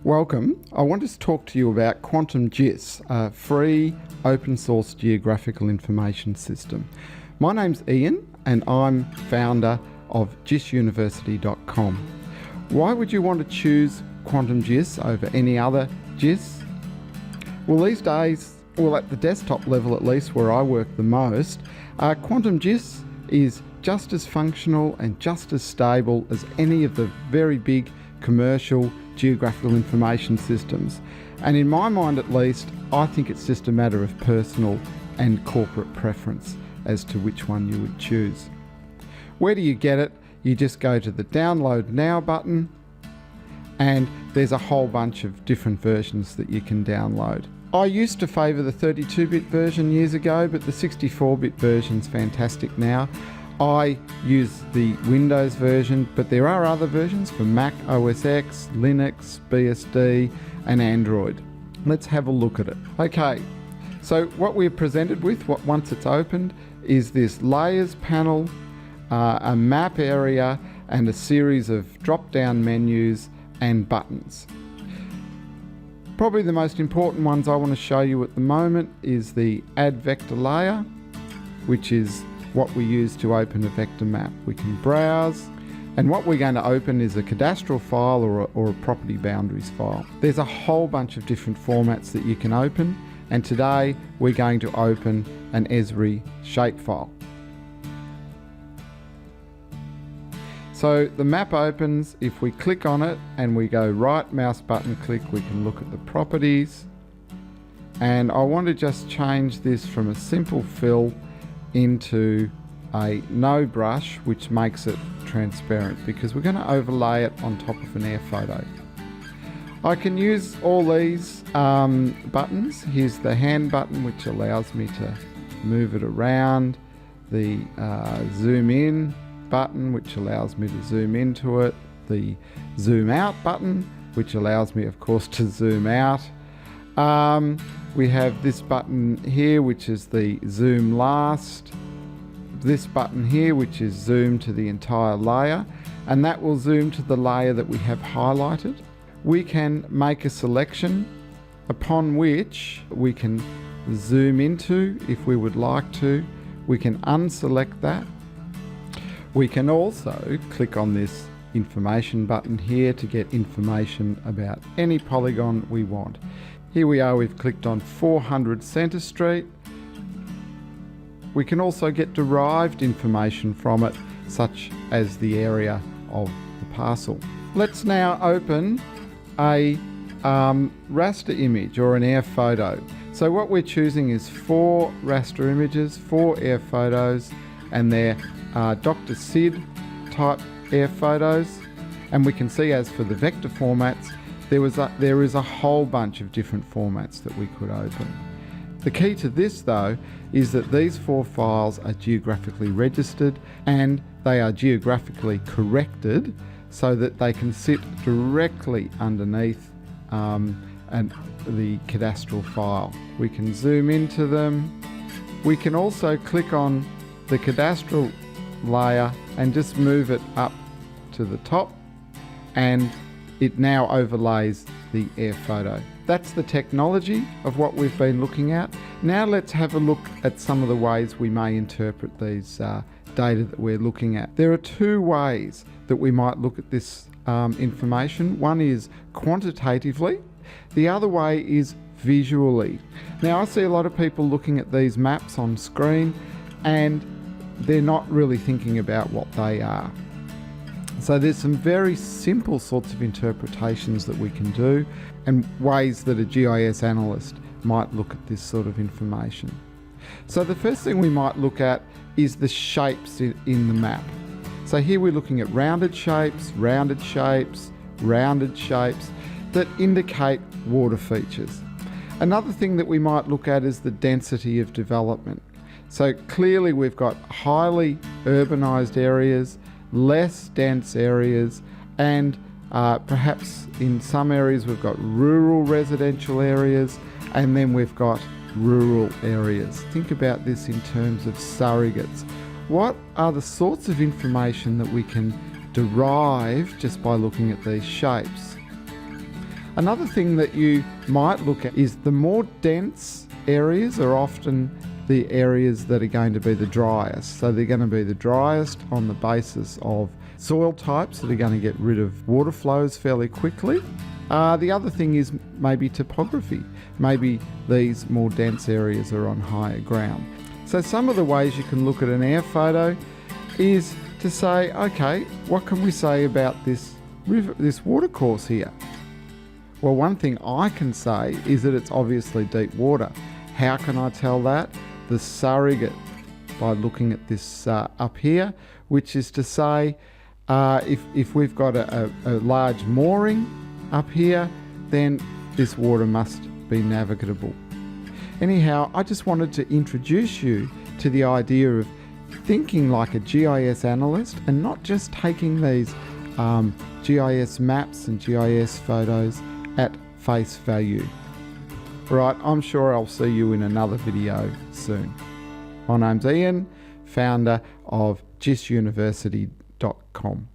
Welcome. I want to talk to you about Quantum GIS, a free open source geographical information system. My name's Ian and I'm founder of gis-university.com. Why would you want to choose Quantum GIS over any other GIS? Well, these days, at the desktop level at least, where I work the most, Quantum GIS is just as functional and just as stable as any of the very big commercial geographical information systems. And in my mind at least, I think it's just a matter of personal and corporate preference as to which one you would choose. Where do you get it? You just go to the Download Now button, and there's a whole bunch of different versions that you can download. I used to favour the 32-bit version years ago, but the 64-bit version's fantastic now. I use the Windows version, but there are other versions for Mac OS X, Linux, BSD and Android. Let's have a look at it. Okay, so what we're presented with, once it's opened, is this Layers panel, a map area and a series of drop-down menus and buttons. Probably the most important ones I want to show you at the moment is the Add Vector layer, which is what we use to open a vector map. We can browse, and what we're going to open is a cadastral file or a property boundaries file. There's a whole bunch of different formats that you can open, and today we're going to open an Esri shapefile. So the map opens. If we click on it and we go right mouse button click, we can look at the properties. And I want to just change this from a simple fill into a no brush, which makes it transparent because we're going to overlay it on top of an air photo. I can use all these buttons. Here's the hand button, which allows me to move it around. The zoom in button, which allows me to zoom into it. The zoom out button, which allows me of course to zoom out. We have this button here, which is the zoom last. This button here, which is zoom to the entire layer, and that will zoom to the layer that we have highlighted. We can make a selection upon which we can zoom into if we would like to. We can unselect that. We can also click on this information button here to get information about any polygon we want. Here we are, we've clicked on 400 Centre Street. We can also get derived information from it, such as the area of the parcel. Let's now open a raster image or an air photo. So what we're choosing is 4 raster images, 4 air photos, and they're Dr. Sid type air photos. And we can see, as for the vector formats, there is a whole bunch of different formats that we could open. The key to this though is that these 4 files are geographically registered and they are geographically corrected so that they can sit directly underneath the cadastral file. We can zoom into them. We can also click on the cadastral layer and just move it up to the top, and it now overlays the air photo. That's the technology of what we've been looking at. Now let's have a look at some of the ways we may interpret these data that we're looking at. There are 2 ways that we might look at this information. One is quantitatively, the other way is visually. Now I see a lot of people looking at these maps on screen and they're not really thinking about what they are. So there's some very simple sorts of interpretations that we can do and ways that a GIS analyst might look at this sort of information. So the first thing we might look at is the shapes in the map. So here we're looking at rounded shapes, rounded shapes, rounded shapes that indicate water features. Another thing that we might look at is the density of development. So clearly we've got highly urbanised areas, less dense areas, and perhaps in some areas we've got rural residential areas, and then we've got rural areas. Think about this in terms of surrogates. What are the sorts of information that we can derive just by looking at these shapes? Another thing that you might look at is the more dense areas are often the areas that are going to be the driest. So they're going to be the driest on the basis of soil types that are going to get rid of water flows fairly quickly. The other thing is maybe topography. Maybe these more dense areas are on higher ground. So some of the ways you can look at an air photo is to say, okay, what can we say about this river, this watercourse here? Well, one thing I can say is that it's obviously deep water. How can I tell that? The surrogate, by looking at this up here, which is to say, if we've got a large mooring up here, then this water must be navigable. Anyhow, I just wanted to introduce you to the idea of thinking like a GIS analyst and not just taking these GIS maps and GIS photos at face value. Right, I'm sure I'll see you in another video soon. My name's Ian, founder of gis-university.com.